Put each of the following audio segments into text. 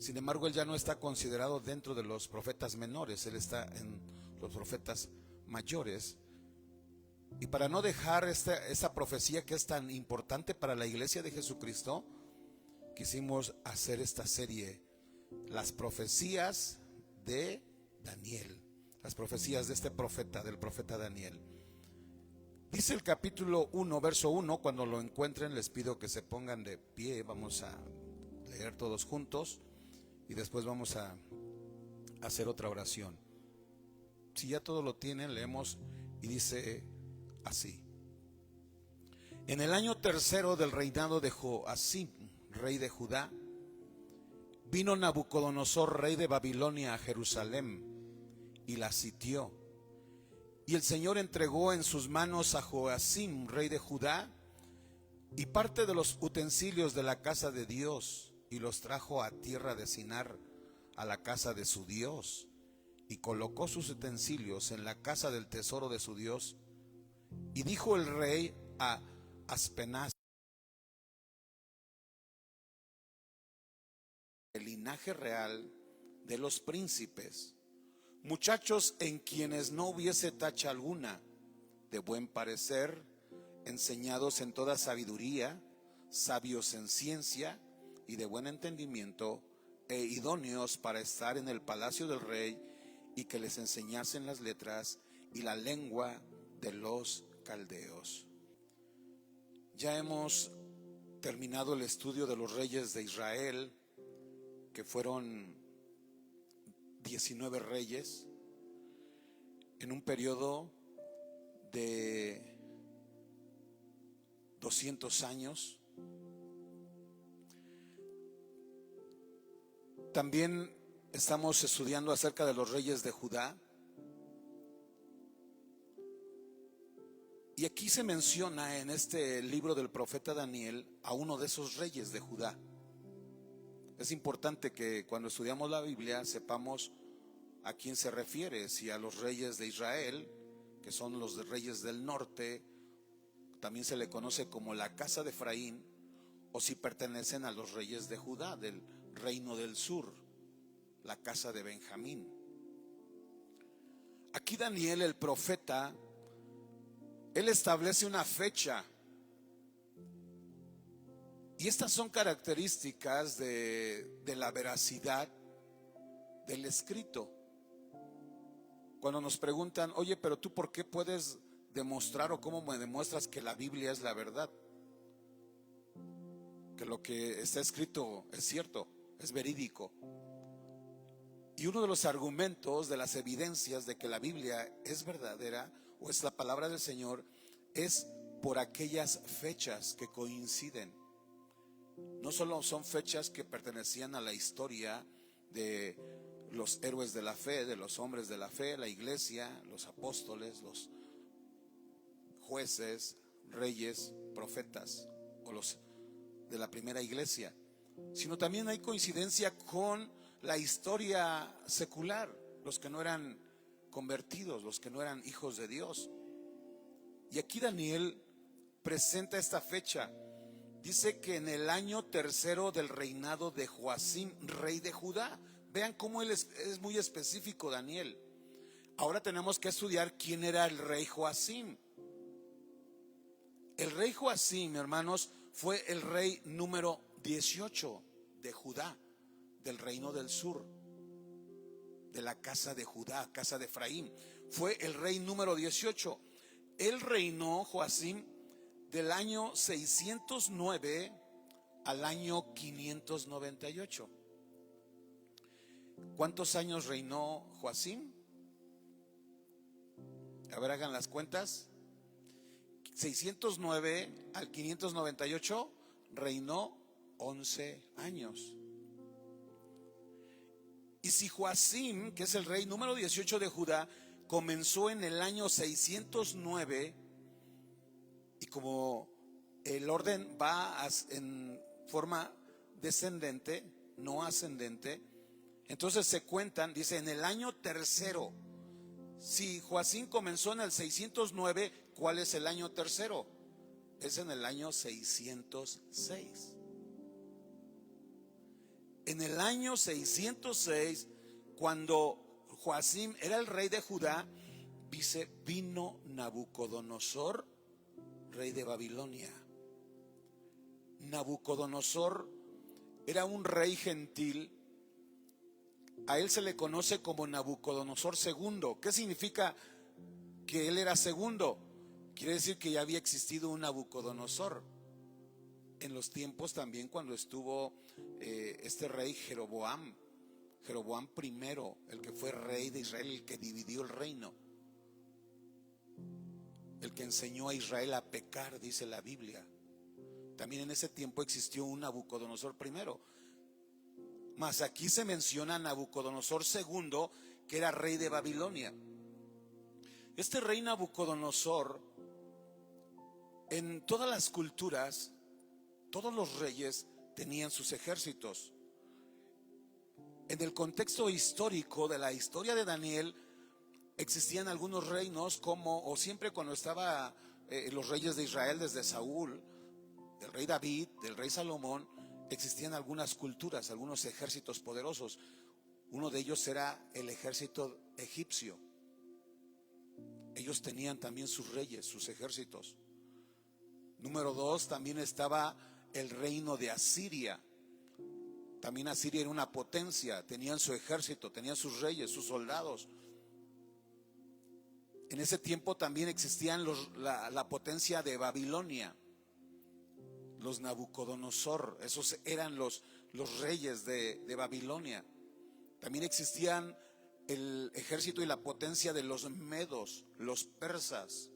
Sin embargo, él ya no está considerado dentro de los profetas menores, él está en los profetas mayores. Y para no dejar esa profecía que es tan importante para la iglesia de Jesucristo, quisimos hacer esta serie, las profecías de Daniel, las profecías de este profeta, del profeta Daniel. Dice el capítulo 1, verso 1, cuando lo encuentren les pido que se pongan de pie, vamos a leer todos juntos y después vamos a hacer otra oración. Si ya todo lo tienen, leemos y dice así: en el año tercero del reinado de Joacim, rey de Judá, vino Nabucodonosor, rey de Babilonia, a Jerusalén y la sitió. Y el Señor entregó en sus manos a Joacim, rey de Judá, y parte de los utensilios de la casa de Dios, y los trajo a tierra de Sinar, a la casa de su Dios, y colocó sus utensilios en la casa del tesoro de su Dios. Y dijo el rey a Aspenaz, el linaje real de los príncipes, muchachos en quienes no hubiese tacha alguna, de buen parecer, enseñados en toda sabiduría, sabios en ciencia y de buen entendimiento, e idóneos para estar en el palacio del rey, y que les enseñasen las letras y la lengua de los caldeos. Ya hemos terminado el estudio de los reyes de Israel, que fueron 19 reyes en un periodo de 200 años. También estamos estudiando acerca de los reyes de Judá. Y aquí se menciona en este libro del profeta Daniel a uno de esos reyes de Judá. Es importante que cuando estudiamos la Biblia sepamos a quién se refiere, si a los reyes de Israel, que son los reyes del norte, también se le conoce como la casa de Efraín, o si pertenecen a los reyes de Judá, del reino del sur, la casa de Benjamín. Aquí Daniel, el profeta, él establece una fecha. Y estas son características de la veracidad del escrito. Cuando nos preguntan, oye, pero tú ¿por qué puedes demostrar o cómo me demuestras que la Biblia es la verdad? Que lo que está escrito es cierto, es verídico. Y uno de los argumentos, de las evidencias de que la Biblia es verdadera o es la palabra del Señor, es por aquellas fechas que coinciden. No solo son fechas que pertenecían a la historia de los héroes de la fe, de los hombres de la fe, la iglesia, los apóstoles, los jueces, reyes, profetas o los de la primera iglesia, sino también hay coincidencia con la historia secular, los que no eran convertidos, los que no eran hijos de Dios. Y aquí Daniel presenta esta fecha. Dice que en el año tercero del reinado de Joacim, rey de Judá. Vean cómo él es muy específico, Daniel. Ahora tenemos que estudiar quién era el rey Joacim. El rey Joacim, hermanos, fue el rey número 18 de Judá, del reino del sur, de la casa de Judá, casa de Efraín. Fue el rey número 18. Él reinó, Joacim, del año 609 al año 598. ¿Cuántos años reinó Joacim? A ver, hagan las cuentas. 609 al 598 reinó 11 años. Y si Joacim, que es el rey número 18 de Judá, comenzó en el año 609, y como el orden va en forma descendente, no ascendente, entonces se cuentan, dice, en el año tercero. Si Joacim comenzó en el 609, ¿cuál es el año tercero? Es en el año 606. en el año 606, cuando Joacim era el rey de Judá, dice, vino Nabucodonosor, rey de Babilonia. Nabucodonosor era un rey gentil. A él se le conoce como Nabucodonosor II. ¿Qué significa que él era segundo? Quiere decir que ya había existido un Nabucodonosor en los tiempos también cuando estuvo este rey Jeroboam I, el que fue rey de Israel, el que dividió el reino, el que enseñó a Israel a pecar, dice la Biblia. También en ese tiempo existió un Nabucodonosor I. Mas aquí se menciona Nabucodonosor II, que era rey de Babilonia. Este rey Nabucodonosor, en todas las culturas, todos los reyes tenían sus ejércitos. En el contexto histórico de la historia de Daniel, existían algunos reinos como, o siempre cuando estaba los reyes de Israel, desde Saúl, del rey David, del rey Salomón, existían algunas culturas, algunos ejércitos poderosos. Uno de ellos era el ejército egipcio. Ellos tenían también sus reyes, sus ejércitos. Número 2, también estaba el reino de Asiria. También Asiria era una potencia, tenían su ejército, tenían sus reyes, sus soldados. En ese tiempo también existían la potencia de Babilonia, los Nabucodonosor, esos eran los reyes de Babilonia. También existían el ejército y la potencia de los medos, los persas,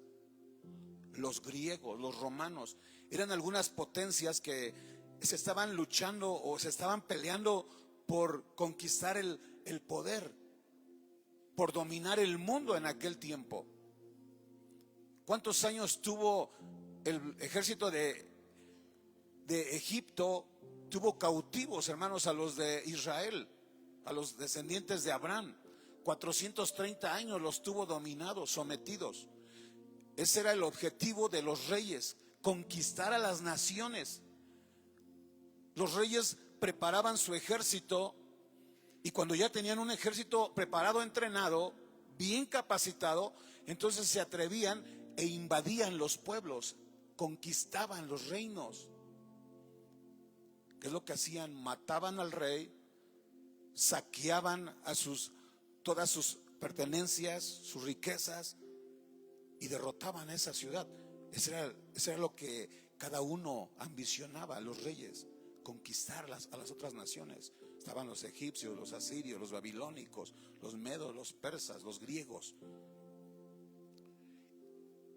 los griegos, los romanos. Eran algunas potencias que se estaban luchando o se estaban peleando por conquistar el poder, por dominar el mundo en aquel tiempo. ¿Cuántos años tuvo el ejército de Egipto? Tuvo cautivos, hermanos, a los de Israel, a los descendientes de Abraham. 430 años los tuvo dominados, sometidos. Ese era el objetivo de los reyes, conquistar a las naciones. Los reyes preparaban su ejército y cuando ya tenían un ejército preparado, entrenado, bien capacitado, entonces se atrevían e invadían los pueblos, conquistaban los reinos. ¿Qué es lo que hacían? Mataban al rey, saqueaban a todas sus pertenencias, sus riquezas, y derrotaban a esa ciudad. Eso era lo que cada uno ambicionaba, los reyes, conquistar a las otras naciones. Estaban los egipcios, los asirios, los babilónicos, los medos, los persas, los griegos.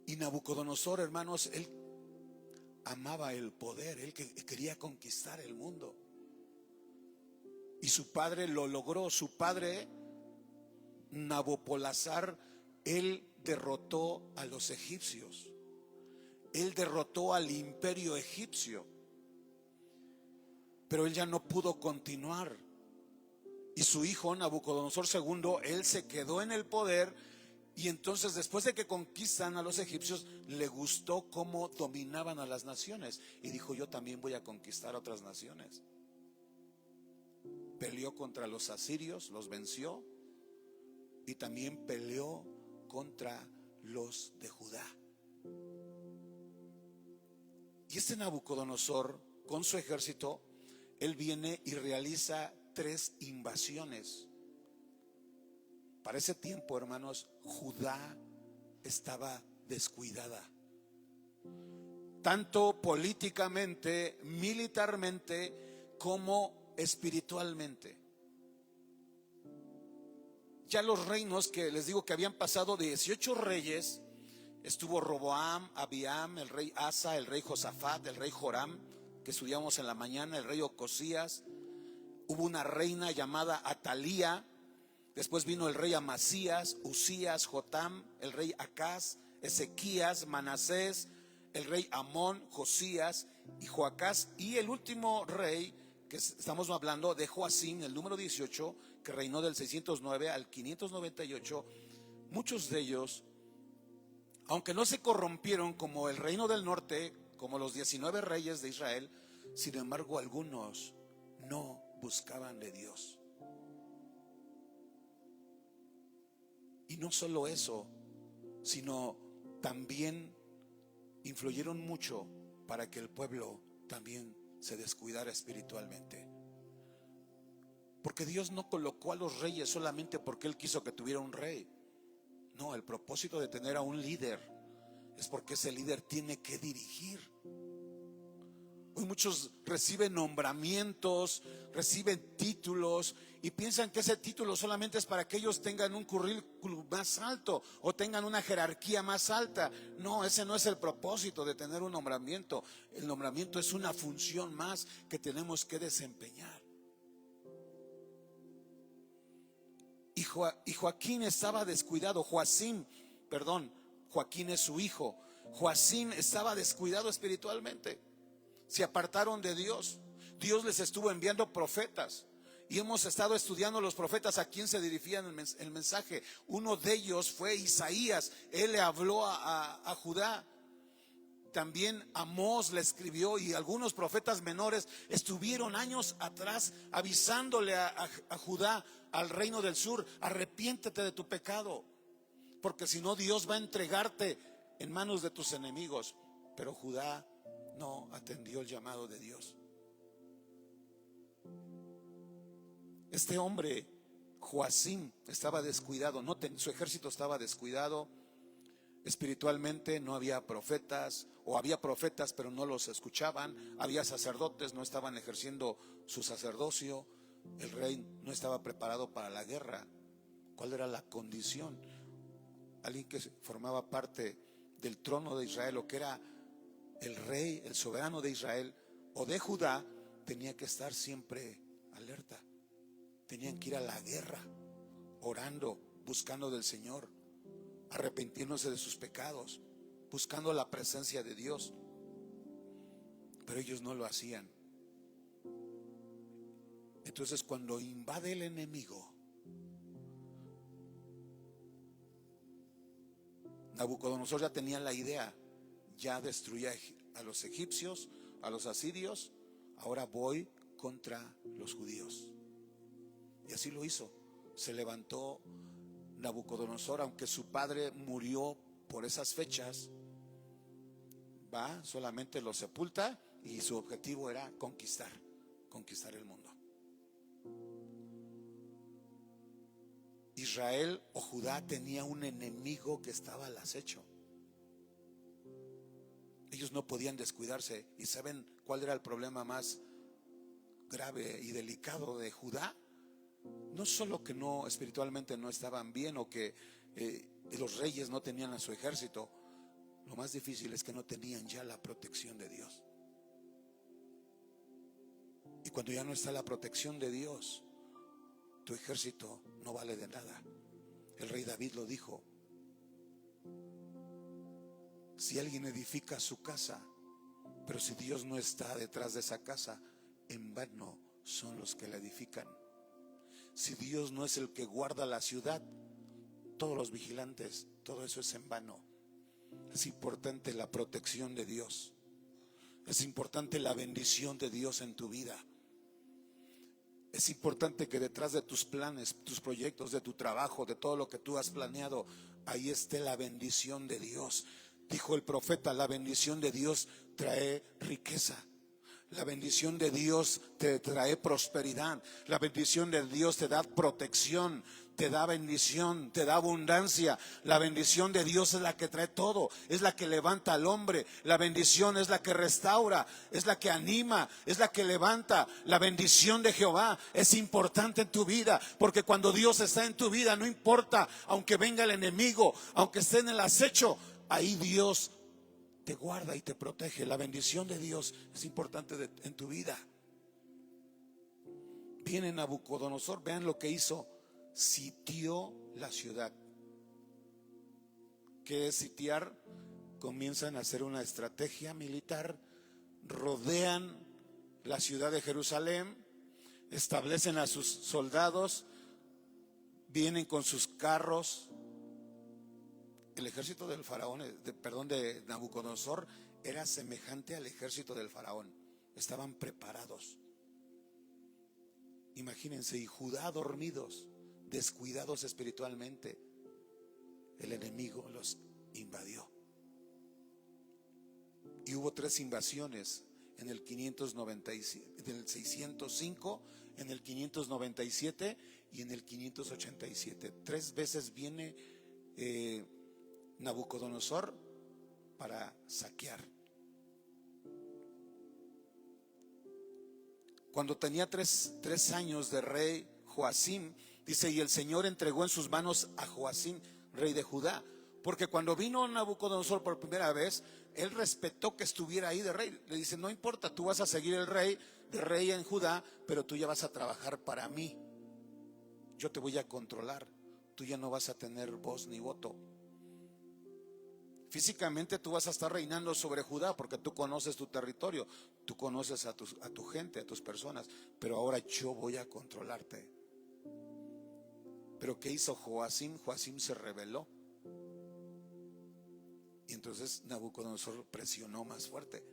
Y Nabucodonosor, hermanos, él amaba el poder, él quería conquistar el mundo. Y su padre lo logró. Su padre, Nabopolassar, él derrotó a los egipcios. Él derrotó al imperio egipcio. Pero él ya no pudo continuar. Y su hijo, Nabucodonosor II, él se quedó en el poder. Y entonces, después de que conquistan a los egipcios, le gustó cómo dominaban a las naciones. Y dijo, yo también voy a conquistar a otras naciones. Peleó contra los asirios, los venció. Y también peleó contra los de Judá. Y este Nabucodonosor, con su ejército, él viene y realiza 3 invasiones. Para ese tiempo, hermanos, Judá estaba descuidada, tanto políticamente, militarmente, como espiritualmente. Ya los reinos que les digo que habían pasado de 18 reyes, estuvo Roboam, Abiam, el rey Asa, el rey Josafat, el rey Joram, que estudiamos en la mañana, el rey Ocosías. Hubo una reina llamada Atalía. Después vino el rey Amasías, Usías, Jotam, el rey Acaz, Ezequías, Manasés, el rey Amón, Josías y Joacás. Y el último rey que estamos hablando de Joacim, el número 18, que reinó del 609 al 598. Muchos de ellos, aunque no se corrompieron como el reino del norte, como los 19 reyes de Israel, sin embargo algunos no buscaban de Dios. Y no solo eso, sino también influyeron mucho para que el pueblo también se descuidara espiritualmente. Porque Dios no colocó a los reyes solamente porque Él quiso que tuviera un rey. No, el propósito de tener a un líder es porque ese líder tiene que dirigir. Hoy muchos reciben nombramientos, reciben títulos y piensan que ese título solamente es para que ellos tengan un currículum más alto o tengan una jerarquía más alta. No, ese no es el propósito de tener un nombramiento. El nombramiento es una función más que tenemos que desempeñar. Y Joaquín estaba descuidado. Joacim es su hijo. Joacim estaba descuidado espiritualmente. Se apartaron de Dios. Dios les estuvo enviando profetas. Y hemos estado estudiando los profetas a quien se dirigían el mensaje. Uno de ellos fue Isaías. Él le habló a Judá. También Amós le escribió, y algunos profetas menores estuvieron años atrás avisándole a Judá, al reino del sur: arrepiéntete de tu pecado, porque si no, Dios va a entregarte en manos de tus enemigos. Pero Judá no atendió el llamado de Dios. Este hombre, Joacim, estaba descuidado. Noten, su ejército estaba descuidado. Espiritualmente no había profetas, o había profetas pero no los escuchaban. Había sacerdotes, no estaban ejerciendo su sacerdocio. El rey no estaba preparado para la guerra. ¿Cuál era la condición? Alguien que formaba parte del trono de Israel, o que era el rey, el soberano de Israel o de Judá, tenía que estar siempre alerta. Tenían que ir a la guerra orando, buscando del Señor, arrepintiéndose de sus pecados, buscando la presencia de Dios. Pero ellos no lo hacían. Entonces, cuando invade el enemigo, Nabucodonosor ya tenía la idea: ya destruía a los egipcios, a los asirios, ahora voy contra los judíos. Y así lo hizo. Se levantó Nabucodonosor, aunque su padre murió por esas fechas, solamente lo sepulta, y su objetivo era conquistar el mundo. Israel o Judá tenía un enemigo que estaba al acecho. Ellos no podían descuidarse. ¿Y saben cuál era el problema más grave y delicado de Judá? No solo que no, espiritualmente no estaban bien, o que los reyes no tenían a su ejército. Lo más difícil es que no tenían ya la protección de Dios. Y cuando ya no está la protección de Dios, tu ejército no vale de nada. El rey David lo dijo: si alguien edifica su casa, pero si Dios no está detrás de esa casa, en vano son los que la edifican. Si Dios no es el que guarda la ciudad, todos los vigilantes, todo eso es en vano. Es importante la protección de Dios. Es importante la bendición de Dios en tu vida. Es importante que detrás de tus planes, tus proyectos, de tu trabajo, de todo lo que tú has planeado, ahí esté la bendición de Dios. Dijo el profeta: la bendición de Dios trae riqueza. La bendición de Dios te trae prosperidad. La bendición de Dios te da protección, te da bendición, te da abundancia. La bendición de Dios es la que trae todo, es la que levanta al hombre. La bendición es la que restaura, es la que anima, es la que levanta. La bendición de Jehová es importante en tu vida, porque cuando Dios está en tu vida, no importa, aunque venga el enemigo, aunque esté en el acecho, ahí Dios te guarda y te protege. La bendición de Dios es importante en tu vida. Viene Nabucodonosor, vean lo que hizo: sitió la ciudad. ¿Qué es sitiar? Comienzan a hacer una estrategia militar, rodean la ciudad de Jerusalén, establecen a sus soldados, vienen con sus carros. El ejército del faraón, de Nabucodonosor, era semejante al ejército del faraón. Estaban preparados. Imagínense, y Judá dormidos, descuidados espiritualmente, el enemigo los invadió. Y hubo 3 invasiones: en el 597, en el 605, en el 597 y en el 587. 3 veces viene Nabucodonosor para saquear. Cuando tenía 3 años de rey Joacim, dice, y el Señor entregó en sus manos a Joacim, rey de Judá. Porque cuando vino Nabucodonosor por primera vez, él respetó que estuviera ahí de rey. Le dice, no importa, tú vas a seguir el rey, de rey en Judá, pero tú ya vas a trabajar para mí. Yo te voy a controlar. Tú ya no vas a tener voz ni voto. Físicamente tú vas a estar reinando sobre Judá porque tú conoces tu territorio, tú conoces a tu gente, a tus personas, pero ahora yo voy a controlarte. Pero ¿qué hizo Joacim? Joacim se rebeló. Y entonces Nabucodonosor presionó más fuerte.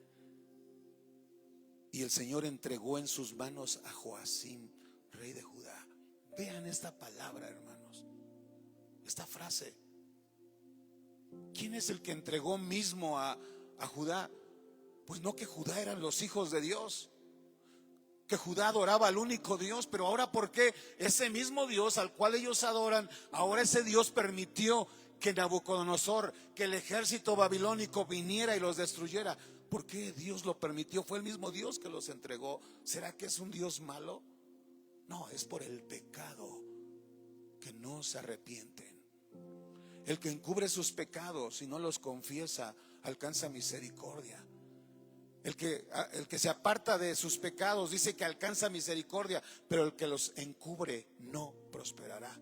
Y el Señor entregó en sus manos a Joacim, rey de Judá. Vean esta palabra, hermanos, esta frase. ¿Quién es el que entregó mismo a Judá? Pues no que Judá eran los hijos de Dios, que Judá adoraba al único Dios, pero ahora ¿por qué ese mismo Dios al cual ellos adoran, ahora ese Dios permitió que Nabucodonosor, que el ejército babilónico viniera y los destruyera? ¿Por qué Dios lo permitió? Fue el mismo Dios que los entregó. ¿Será que es un Dios malo? No, es por el pecado, que no se arrepienten. El que encubre sus pecados y no los confiesa alcanza misericordia. El que se aparta de sus pecados dice que alcanza misericordia, pero el que los encubre no prosperará.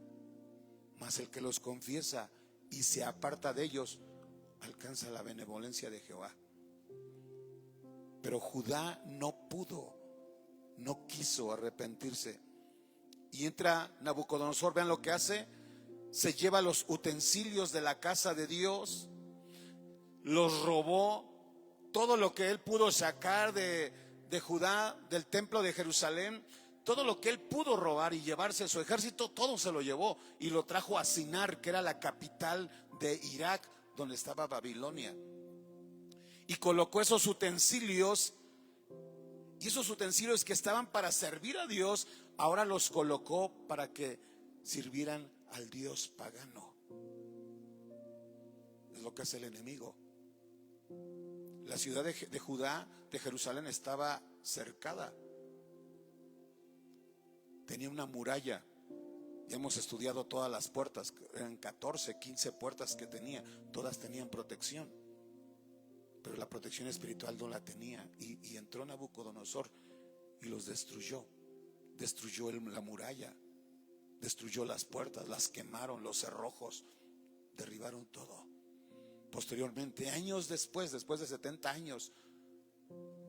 Mas el que los confiesa y se aparta de ellos alcanza la benevolencia de Jehová. Pero Judá no pudo, no quiso arrepentirse. Y entra Nabucodonosor, vean lo que hace. Se lleva los utensilios de la casa de Dios, los robó, todo lo que él pudo sacar de Judá, del templo de Jerusalén, todo lo que él pudo robar y llevarse a su ejército, todo se lo llevó y lo trajo a Sinar, que era la capital de Irak, donde estaba Babilonia. Y colocó esos utensilios, y esos utensilios que estaban para servir a Dios, ahora los colocó para que sirvieran al Dios pagano. Es lo que hace el enemigo. La ciudad de Judá, de Jerusalén, estaba cercada. Tenía una muralla. Ya hemos estudiado todas las puertas. Eran 14, 15 puertas que tenía. Todas tenían protección. Pero la protección espiritual no la tenía. Y entró Nabucodonosor y los destruyó. Destruyó la muralla. Destruyó las puertas, las quemaron, los cerrojos, derribaron todo. Posteriormente, años después de 70 años,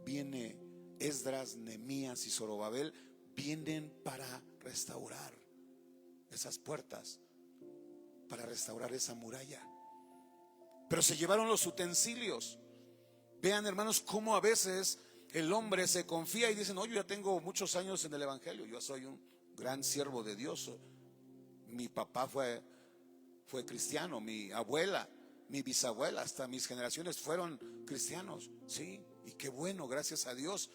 viene Esdras, Nehemías y Zorobabel, vienen para restaurar esas puertas, para restaurar esa muralla. Pero se llevaron los utensilios. Vean, hermanos, cómo a veces el hombre se confía y dice, no, yo ya tengo muchos años en el evangelio, yo soy un gran siervo de Dios. Mi papá fue cristiano, mi abuela, mi bisabuela, hasta mis generaciones fueron cristianos. Sí, y qué bueno, gracias a Dios.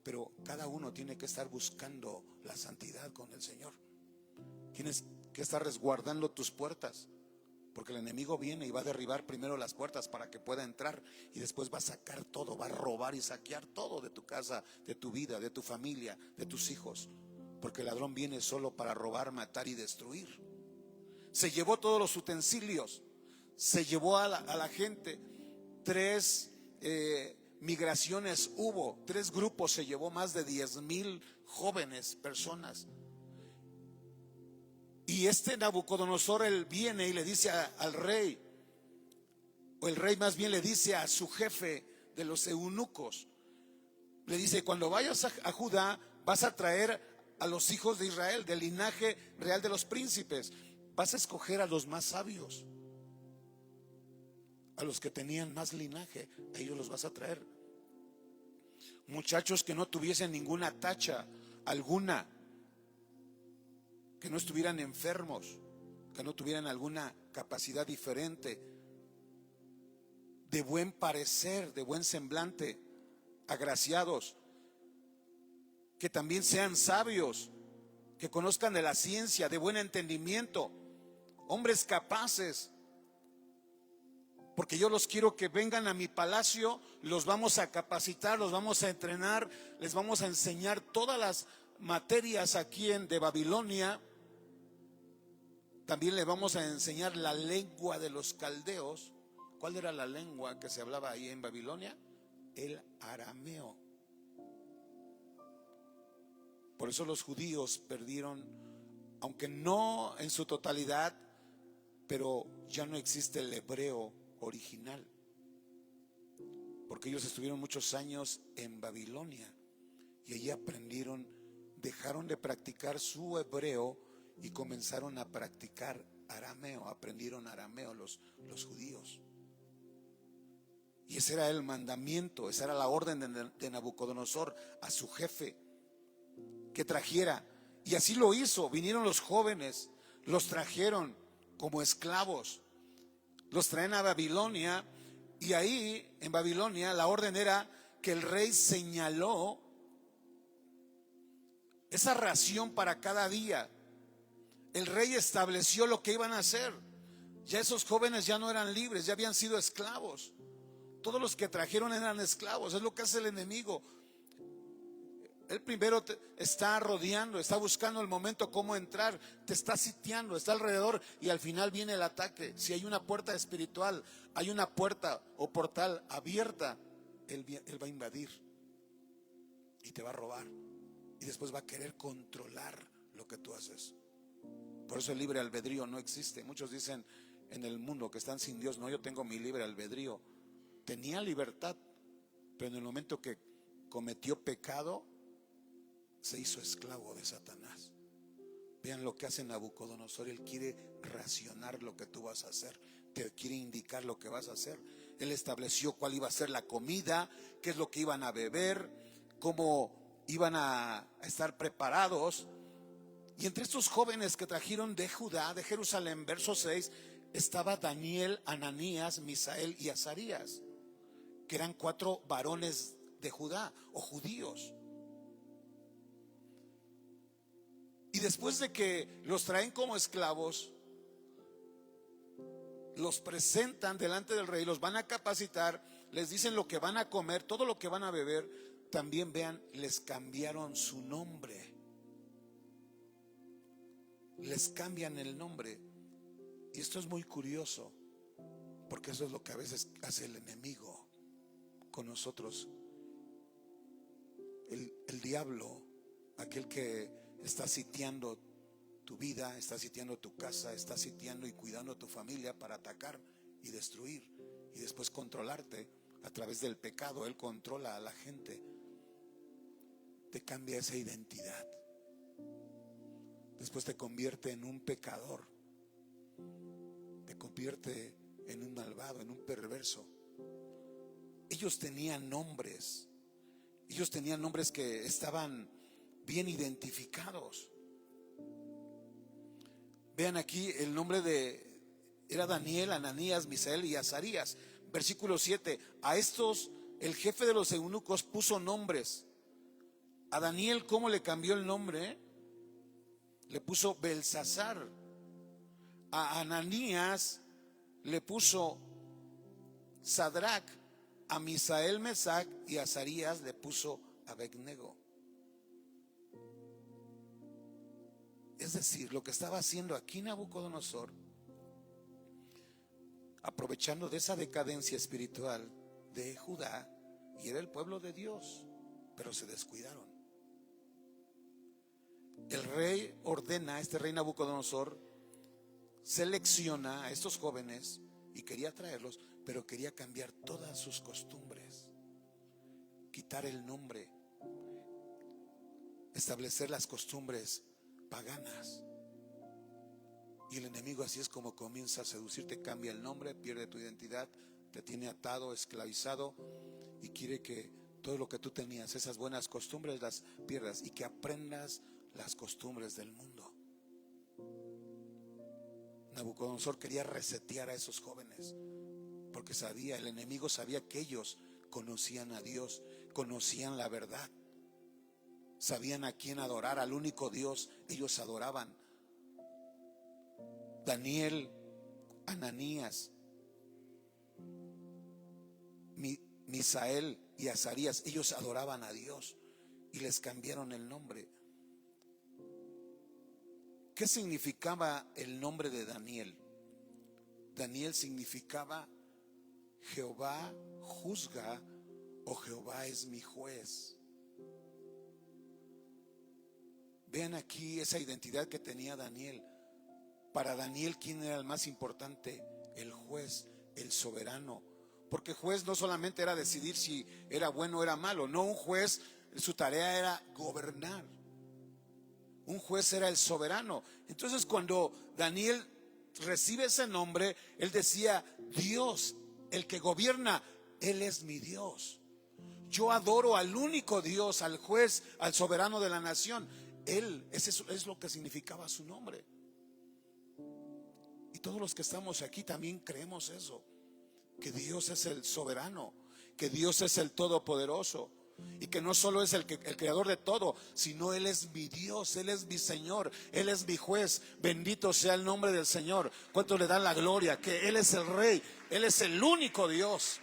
Pero cada uno tiene que estar buscando la santidad con el Señor. Tienes que estar resguardando tus puertas, porque el enemigo viene y va a derribar primero las puertas para que pueda entrar, y después va a sacar todo, va a robar y saquear todo de tu casa, de tu vida, de tu familia, de tus hijos. Porque el ladrón viene solo para robar, matar y destruir. Se llevó todos los utensilios, se llevó a la gente. 3 migraciones hubo, 3 grupos, se llevó más de 10,000 jóvenes, personas. Y Nabucodonosor, él viene y le dice al rey, o el rey más bien le dice a su jefe de los eunucos, le dice, cuando vayas a Judá, vas a traer a los hijos de Israel, del linaje real de los príncipes. Vas a escoger a los más sabios, a los que tenían más linaje, a ellos los vas a traer. Muchachos que no tuviesen ninguna tacha alguna, que no estuvieran enfermos, que no tuvieran alguna capacidad diferente, de buen parecer, de buen semblante, agraciados, que también sean sabios, que conozcan de la ciencia, de buen entendimiento, hombres capaces, porque yo los quiero que vengan a mi palacio, los vamos a capacitar, los vamos a entrenar, les vamos a enseñar todas las materias aquí de Babilonia. También les vamos a enseñar la lengua de los caldeos. ¿Cuál era la lengua que se hablaba ahí en Babilonia? El arameo. Por eso los judíos perdieron, aunque no en su totalidad, pero ya no existe el hebreo original, porque ellos estuvieron muchos años en Babilonia y allí aprendieron, dejaron de practicar su hebreo y comenzaron a practicar arameo. Aprendieron arameo los judíos. Y ese era el mandamiento, esa era la orden de Nabucodonosor a su jefe, que trajera. Y así lo hizo. Vinieron los jóvenes, los trajeron como esclavos, los traen a Babilonia. Y ahí en Babilonia la orden era que el rey señaló esa ración para cada día. El rey estableció lo que iban a hacer. Ya esos jóvenes ya no eran libres, ya habían sido esclavos. Todos los que trajeron eran esclavos. Es lo que hace el enemigo. Él primero te está rodeando, está buscando el momento cómo entrar, te está sitiando, está alrededor y al final viene el ataque. Si hay una puerta espiritual, hay una puerta o portal abierta, él va a invadir y te va a robar y después va a querer controlar lo que tú haces. Por eso el libre albedrío no existe. Muchos dicen en el mundo que están sin Dios: no, yo tengo mi libre albedrío. Tenía libertad, pero en el momento que cometió pecado, se hizo esclavo de Satanás. Vean lo que hace Nabucodonosor. Él quiere racionar lo que tú vas a hacer, te quiere indicar lo que vas a hacer. Él estableció cuál iba a ser la comida, qué es lo que iban a beber, cómo iban a estar preparados. Y entre estos jóvenes que trajeron de Judá, de Jerusalén, verso 6, estaba Daniel, Ananías, Misael y Azarías, que eran 4 varones de Judá o judíos. Y después de que los traen como esclavos, los presentan delante del rey, los van a capacitar, les dicen lo que van a comer, todo lo que van a beber. También vean, les cambiaron su nombre. Les cambian el nombre. Y esto es muy curioso, porque eso es lo que a veces hace el enemigo con nosotros. El diablo, aquel que está sitiando tu vida, está sitiando tu casa, está sitiando y cuidando a tu familia para atacar y destruir y después controlarte a través del pecado. Él controla a la gente, te cambia esa identidad, después te convierte en un pecador, te convierte en un malvado, en un perverso. Ellos tenían nombres que estaban bien identificados. Vean aquí el nombre era Daniel, Ananías, Misael y Azarías. Versículo 7: a estos el jefe de los eunucos puso nombres. A Daniel, ¿cómo le cambió el nombre? Le puso Belsasar. A Ananías le puso Sadrach. A Misael, Mesac, y a Azarías le puso Abednego. Es decir, lo que estaba haciendo aquí Nabucodonosor, aprovechando de esa decadencia espiritual de Judá, y era el pueblo de Dios, pero se descuidaron. El rey ordena, este rey Nabucodonosor selecciona a estos jóvenes y quería traerlos, pero quería cambiar todas sus costumbres, quitar el nombre, establecer las costumbres paganas. Y el enemigo así es como comienza a seducirte. Cambia el nombre, pierde tu identidad, te tiene atado, esclavizado, y quiere que todo lo que tú tenías, esas buenas costumbres, las pierdas y que aprendas las costumbres del mundo. Nabucodonosor quería resetear a esos jóvenes, porque sabía, el enemigo sabía que ellos conocían a Dios, conocían la verdad, sabían a quién adorar, al único Dios ellos adoraban. Daniel, Ananías, Misael y Azarías, ellos adoraban a Dios y les cambiaron el nombre. ¿Qué significaba el nombre de Daniel? Daniel significaba Jehová juzga o Jehová es mi juez. Vean aquí esa identidad que tenía Daniel. Para Daniel, ¿quién era el más importante? El juez, el soberano. Porque juez no solamente era decidir si era bueno o era malo. No, un juez, su tarea era gobernar. Un juez era el soberano. Entonces, cuando Daniel recibe ese nombre, él decía: Dios, el que gobierna, Él es mi Dios. Yo adoro al único Dios, al juez, al soberano de la nación. Él, es lo que significaba su nombre. Y todos los que estamos aquí también creemos eso, que Dios es el soberano, que Dios es el todopoderoso, y que no solo es el creador de todo, sino Él es mi Dios, Él es mi Señor, Él es mi juez. Bendito sea el nombre del Señor. ¿Cuántos le dan la gloria? Que Él es el Rey, Él es el único Dios.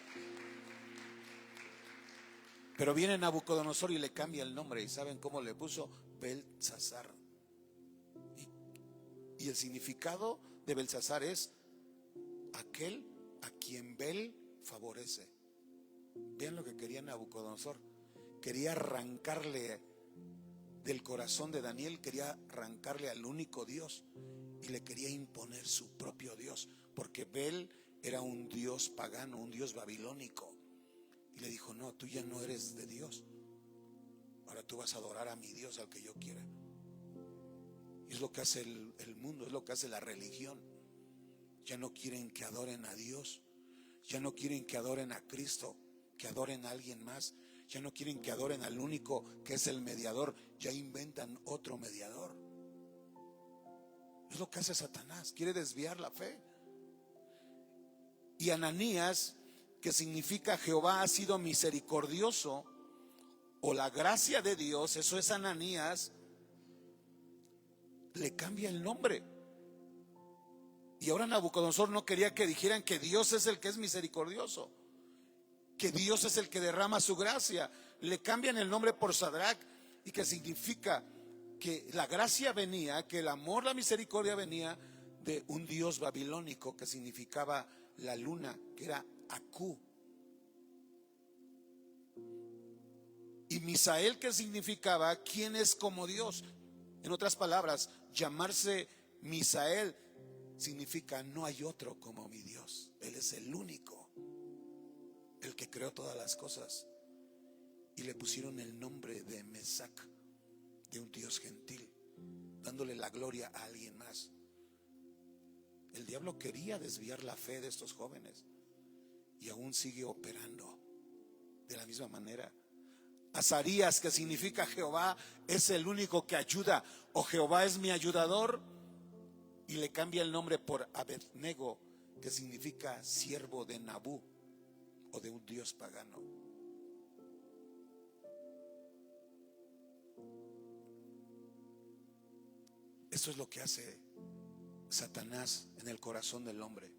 Pero viene Nabucodonosor y le cambia el nombre. ¿Y saben cómo le puso? Beltsasar. Y el significado de Beltsasar es aquel a quien Bel favorece. Vean lo que quería Nabucodonosor. Quería arrancarle del corazón de Daniel, quería arrancarle al único Dios y le quería imponer su propio Dios, porque Bel era un dios pagano, un dios babilónico. Y le dijo: no, tú ya no eres de Dios, ahora tú vas a adorar a mi Dios, al que yo quiera. Y es lo que hace el mundo, es lo que hace la religión. Ya no quieren que adoren a Dios, ya no quieren que adoren a Cristo, que adoren a alguien más. Ya no quieren que adoren al único que es el mediador, ya inventan otro mediador. Es lo que hace Satanás, quiere desviar la fe. Y Ananías, que significa Jehová ha sido misericordioso, o la gracia de Dios, eso es Ananías, le cambia el nombre. Y ahora Nabucodonosor no quería que dijeran que Dios es el que es misericordioso, que Dios es el que derrama su gracia. Le cambian el nombre por Sadrach, y que significa que la gracia venía, que el amor, la misericordia venía de un dios babilónico que significaba la luna, que era Aku. Y Misael, que significaba quién es como Dios. En otras palabras, llamarse Misael significa no hay otro como mi Dios. Él es el único, el que creó todas las cosas. Y le pusieron el nombre de Mesac, de un dios gentil, dándole la gloria a alguien más. El diablo quería desviar la fe de estos jóvenes y aún sigue operando de la misma manera. Azarías, que significa Jehová es el único que ayuda, o Jehová es mi ayudador, y le cambia el nombre por Abednego, que significa siervo de Nabú, o de un dios pagano. Esto es lo que hace Satanás en el corazón del hombre.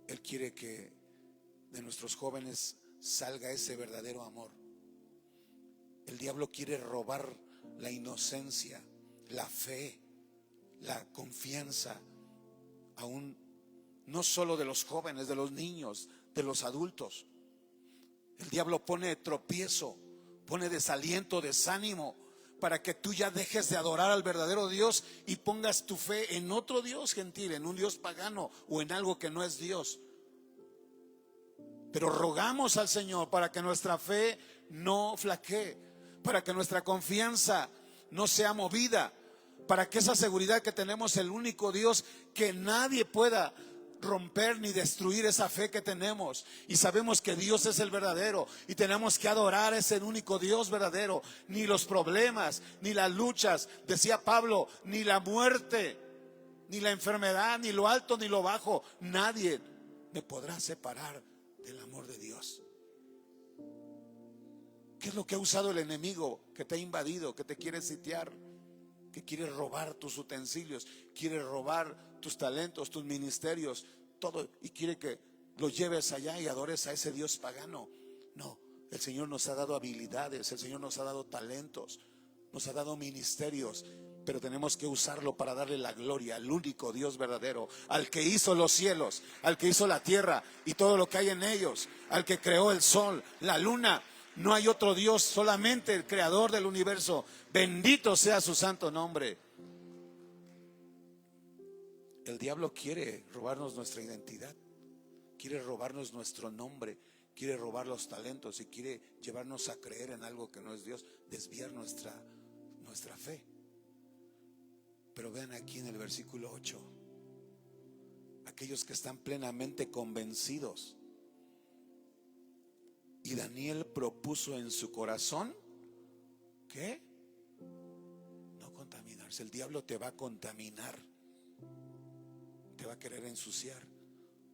Él quiere que de nuestros jóvenes salga ese verdadero amor. El diablo quiere robar la inocencia, la fe, la confianza, aún no solo de los jóvenes, de los niños, de los adultos. El diablo pone tropiezo, pone desaliento, desánimo, para que tú ya dejes de adorar al verdadero Dios y pongas tu fe en otro Dios gentil, en un Dios pagano o en algo que no es Dios. Pero rogamos al Señor para que nuestra fe no flaquee, para que nuestra confianza no sea movida, para que esa seguridad que tenemos el único Dios, que nadie pueda romper ni destruir esa fe que tenemos, y sabemos que Dios es el verdadero y tenemos que adorar a ese único Dios verdadero. Ni los problemas, ni las luchas, decía Pablo, ni la muerte, ni la enfermedad, ni lo alto, ni lo bajo, nadie me podrá separar del amor de Dios. ¿Qué es lo que ha usado el enemigo que te ha invadido, que te quiere sitiar, que quiere robar tus utensilios, quiere robar tus talentos, tus ministerios, todo, y quiere que lo lleves allá y adores a ese Dios pagano? No, el Señor nos ha dado habilidades, el Señor nos ha dado talentos, nos ha dado ministerios, pero tenemos que usarlo para darle la gloria al único Dios verdadero, al que hizo los cielos, al que hizo la tierra y todo lo que hay en ellos, al que creó el sol, la luna. No hay otro Dios, solamente el creador del universo. Bendito sea su santo nombre. El diablo quiere robarnos nuestra identidad, quiere robarnos nuestro nombre, quiere robar los talentos y quiere llevarnos a creer en algo que no es Dios, desviar nuestra fe. Pero vean aquí en el versículo 8, aquellos que están plenamente convencidos. Y Daniel propuso en su corazón, ¿qué? No contaminarse. El diablo te va a contaminar, te va a querer ensuciar.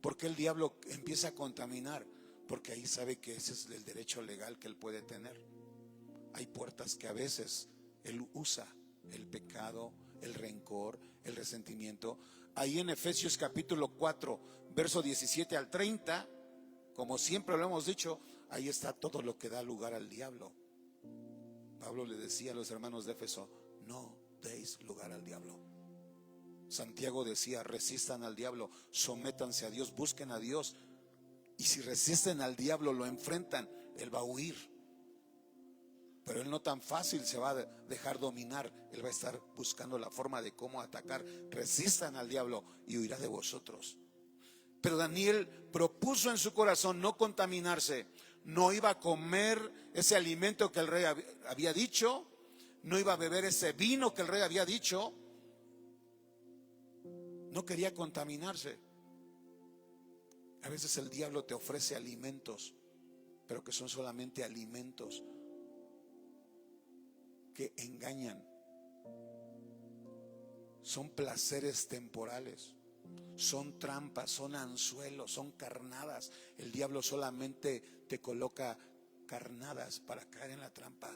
¿Por qué el diablo empieza a contaminar? Porque ahí sabe que ese es el derecho legal que él puede tener. Hay puertas que a veces él usa: el pecado, el rencor, el resentimiento. Ahí en Efesios capítulo 4, verso 17 al 30, como siempre lo hemos dicho, ahí está todo lo que da lugar al diablo. Pablo le decía a los hermanos de Éfeso: no deis lugar al diablo. Santiago decía: resistan al diablo, sométanse a Dios, busquen a Dios. Y si resisten al diablo, lo enfrentan, él va a huir. Pero él no tan fácil se va a dejar dominar. Él va a estar buscando la forma de cómo atacar. Resistan al diablo y huirá de vosotros. Pero Daniel propuso en su corazón no contaminarse. No iba a comer ese alimento que el rey había dicho. No iba a beber ese vino que el rey había dicho. No quería contaminarse. A veces el diablo te ofrece alimentos, pero que son solamente alimentos que engañan. Son placeres temporales, son trampas, son anzuelos, son carnadas. El diablo solamente te coloca carnadas para caer en la trampa.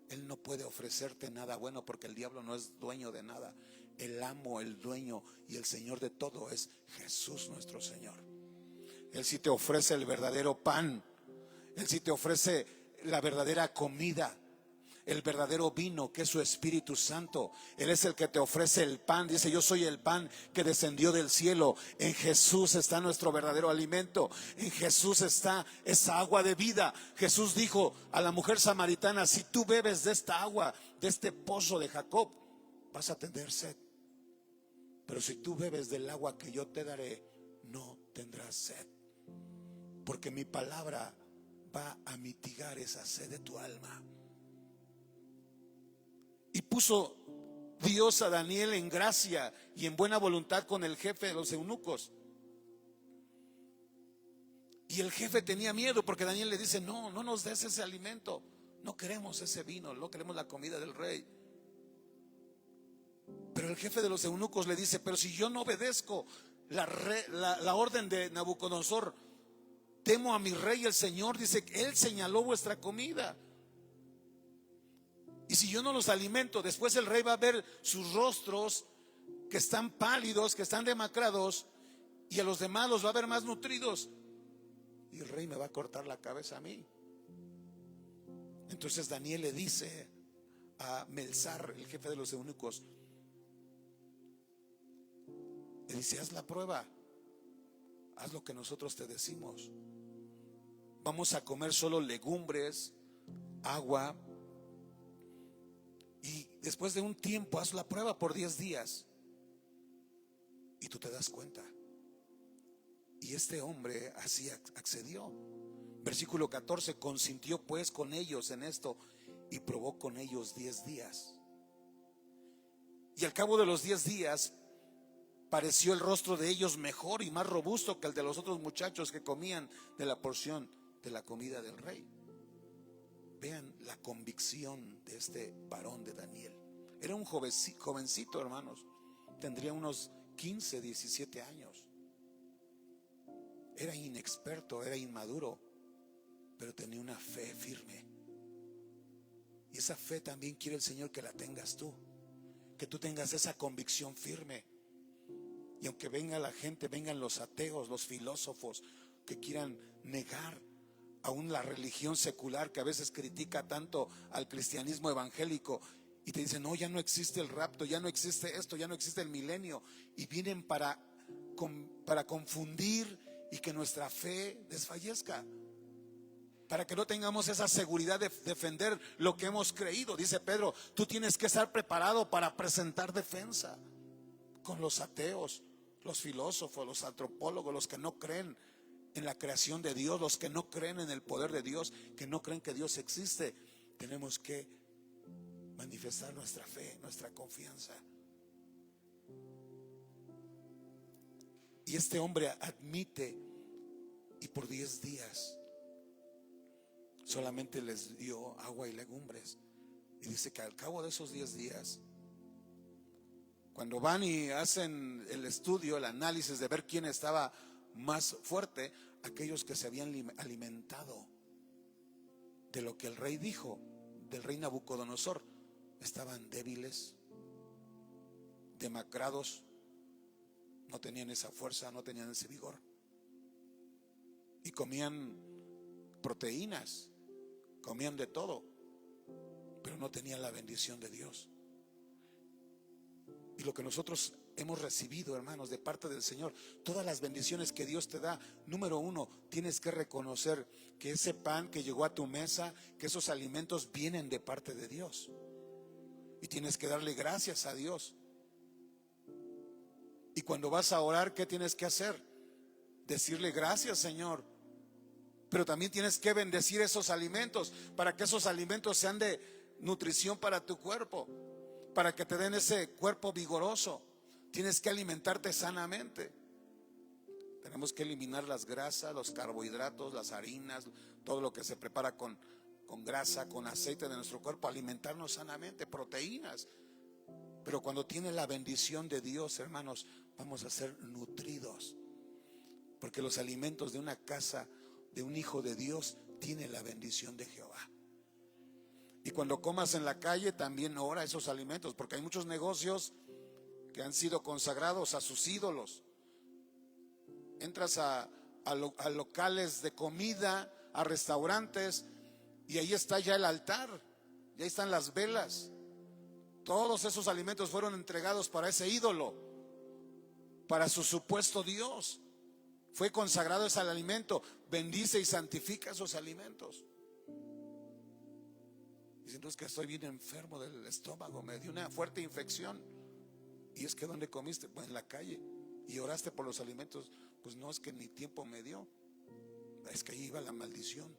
Él no puede ofrecerte nada bueno, porque el diablo no es dueño de nada. El amo, el dueño y el Señor de todo es Jesús nuestro Señor. Él sí te ofrece el verdadero pan. Él sí te ofrece la verdadera comida, el verdadero vino, que es su Espíritu Santo. Él es el que te ofrece el pan. Dice: yo soy el pan que descendió del cielo. En Jesús está nuestro verdadero alimento. En Jesús está esa agua de vida. Jesús dijo a la mujer samaritana: si tú bebes de esta agua, de este pozo de Jacob, vas a tener sed. Pero si tú bebes del agua que yo te daré, no tendrás sed. Porque mi palabra va a mitigar esa sed de tu alma. Y puso Dios a Daniel en gracia y en buena voluntad con el jefe de los eunucos. Y el jefe tenía miedo, porque Daniel le dice: no nos des ese alimento, no queremos ese vino, no queremos la comida del rey. Pero el jefe de los eunucos le dice: pero si yo no obedezco la orden de Nabucodonosor, temo a mi rey el Señor. Dice que él señaló vuestra comida. Y si yo no los alimento, después el rey va a ver sus rostros que están pálidos, que están demacrados, y a los demás los va a ver más nutridos. Y el rey me va a cortar la cabeza a mí. Entonces Daniel le dice a Melzar, el jefe de los eunucos, le dice: haz la prueba, haz lo que nosotros te decimos. Vamos a comer solo legumbres, agua, y después de un tiempo haz la prueba por 10 días y tú te das cuenta. Y este hombre así accedió. Versículo 14: consintió pues con ellos en esto y probó con ellos 10 días. Y al cabo de los 10 días pareció el rostro de ellos mejor y más robusto que el de los otros muchachos que comían de la porción de la comida del rey. Vean la convicción de este varón de Daniel. Era un jovencito, hermanos. Tendría unos 15, 17 años. Era inexperto, era inmaduro, pero tenía una fe firme. Y esa fe también quiere el Señor que la tengas tú, que tú tengas esa convicción firme. Y aunque venga la gente, vengan los ateos, los filósofos que quieran negar aún la religión secular, que a veces critica tanto al cristianismo evangélico, y te dicen: no, ya no existe el rapto, ya no existe esto, ya no existe el milenio, y vienen para confundir y que nuestra fe desfallezca, para que no tengamos esa seguridad de defender lo que hemos creído. Dice Pedro: tú tienes que estar preparado para presentar defensa con los ateos, los filósofos, los antropólogos, los que no creen en la creación de Dios, los que no creen en el poder de Dios, que no creen que Dios existe. Tenemos que manifestar nuestra fe, nuestra confianza. Y este hombre admite, y por 10 días solamente les dio agua y legumbres. Y dice que al cabo de esos 10 días, cuando van y hacen el estudio, el análisis de ver quién estaba más fuerte, aquellos que se habían alimentado de lo que el rey dijo, del rey Nabucodonosor, estaban débiles, demacrados, no tenían esa fuerza, no tenían ese vigor. Y comían proteínas, comían de todo, pero no tenían la bendición de Dios. Y lo que nosotros hemos recibido, hermanos, de parte del Señor, todas las bendiciones que Dios te da, número uno, tienes que reconocer que ese pan que llegó a tu mesa, que esos alimentos vienen de parte de Dios. Y tienes que darle gracias a Dios. Y cuando vas a orar, ¿qué tienes que hacer? Decirle: gracias, Señor. Pero también tienes que bendecir esos alimentos, para que esos alimentos sean de nutrición para tu cuerpo, para que te den ese cuerpo vigoroso. Tienes que alimentarte sanamente. Tenemos que eliminar las grasas, los carbohidratos, las harinas, todo lo que se prepara con grasa, con aceite de nuestro cuerpo. Alimentarnos sanamente, proteínas. Pero cuando tiene la bendición de Dios, hermanos, vamos a ser nutridos, porque los alimentos de una casa, de un hijo de Dios, tiene la bendición de Jehová. Y cuando comas en la calle, también ora esos alimentos, porque hay muchos negocios que han sido consagrados a sus ídolos. Entras a locales de comida, a restaurantes, y ahí está ya el altar, y ahí están las velas. Todos esos alimentos fueron entregados para ese ídolo, para su supuesto Dios. Fue consagrado ese alimento. Bendice y santifica esos alimentos. Dice: entonces, que estoy bien enfermo del estómago, me dio una fuerte infección. Y es que ¿dónde comiste? Pues en la calle. Y oraste por los alimentos. Pues no, es que ni tiempo me dio, es que ahí iba la maldición.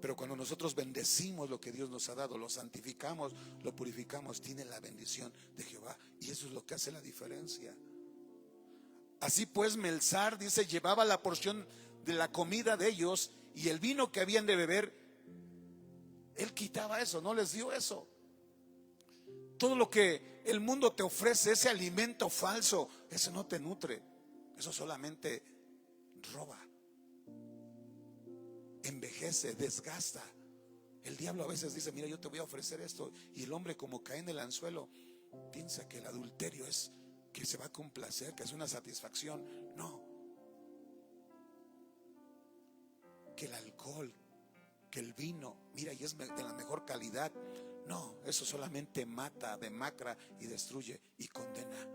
Pero cuando nosotros bendecimos lo que Dios nos ha dado, lo santificamos, lo purificamos, tiene la bendición de Jehová. Y eso es lo que hace la diferencia. Así pues, Melzar, dice, llevaba la porción de la comida de ellos, y el vino que habían de beber, él quitaba eso, no les dio eso. Todo lo que el mundo te ofrece, ese alimento falso, eso no te nutre, eso solamente roba, envejece, desgasta. El diablo a veces dice: mira, yo te voy a ofrecer esto, y el hombre, como cae en el anzuelo, piensa que el adulterio es que se va a complacer, que es una satisfacción. No, que el alcohol, que el vino, mira, y es de la mejor calidad. No, eso solamente mata, demacra y destruye y condena.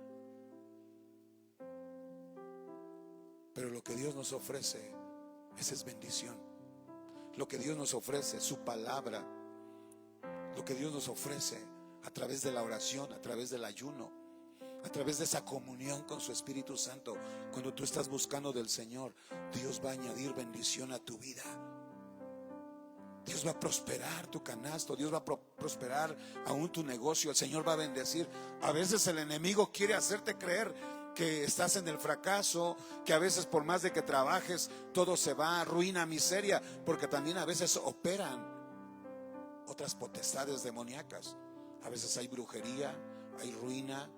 Pero lo que Dios nos ofrece, esa es bendición. Lo que Dios nos ofrece, su palabra, lo que Dios nos ofrece a través de la oración, a través del ayuno, a través de esa comunión con su Espíritu Santo. Cuando tú estás buscando del Señor, Dios va a añadir bendición a tu vida. Dios va a prosperar tu canasto, Dios va a prosperar aún tu negocio. El Señor va a bendecir. A veces el enemigo quiere hacerte creer que estás en el fracaso, que a veces por más de que trabajes todo se va a ruina, miseria, porque también a veces operan otras potestades demoníacas. A veces hay brujería, hay ruina,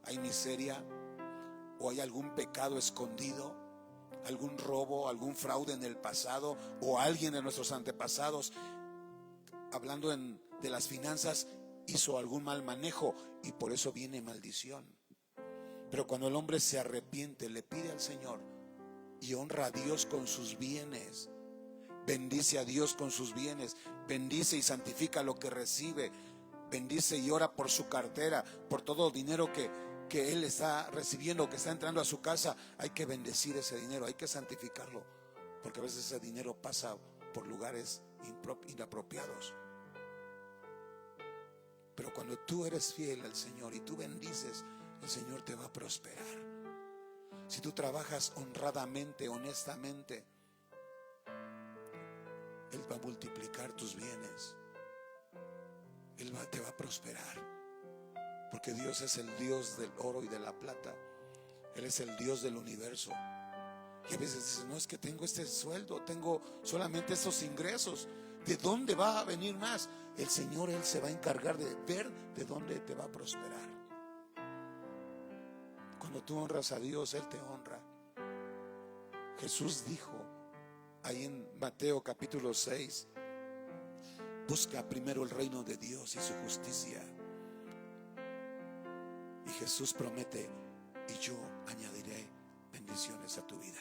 hay miseria o hay algún pecado escondido, algún robo, algún fraude en el pasado, o alguien de nuestros antepasados, hablando de las finanzas, hizo algún mal manejo y por eso viene maldición. Pero cuando el hombre se arrepiente, le pide al Señor y honra a Dios con sus bienes, bendice a Dios con sus bienes, bendice y santifica lo que recibe, bendice y ora por su cartera, por todo el dinero que él está recibiendo, que está entrando a su casa. Hay que bendecir ese dinero, hay que santificarlo, porque a veces ese dinero pasa por lugares inapropiados. Pero cuando tú eres fiel al Señor y tú bendices, el Señor te va a prosperar. Si tú trabajas honradamente, honestamente, Él va a multiplicar tus bienes. Él te va a prosperar. Porque Dios es el Dios del oro y de la plata. Él es el Dios del universo. Y a veces dices, no, es que tengo este sueldo, tengo solamente estos ingresos, ¿de dónde va a venir más? El Señor, Él se va a encargar de ver de dónde te va a prosperar. Cuando tú honras a Dios, Él te honra. Jesús dijo ahí en Mateo capítulo 6, busca primero el reino de Dios y su justicia. Y Jesús promete, y yo añadiré bendiciones a tu vida.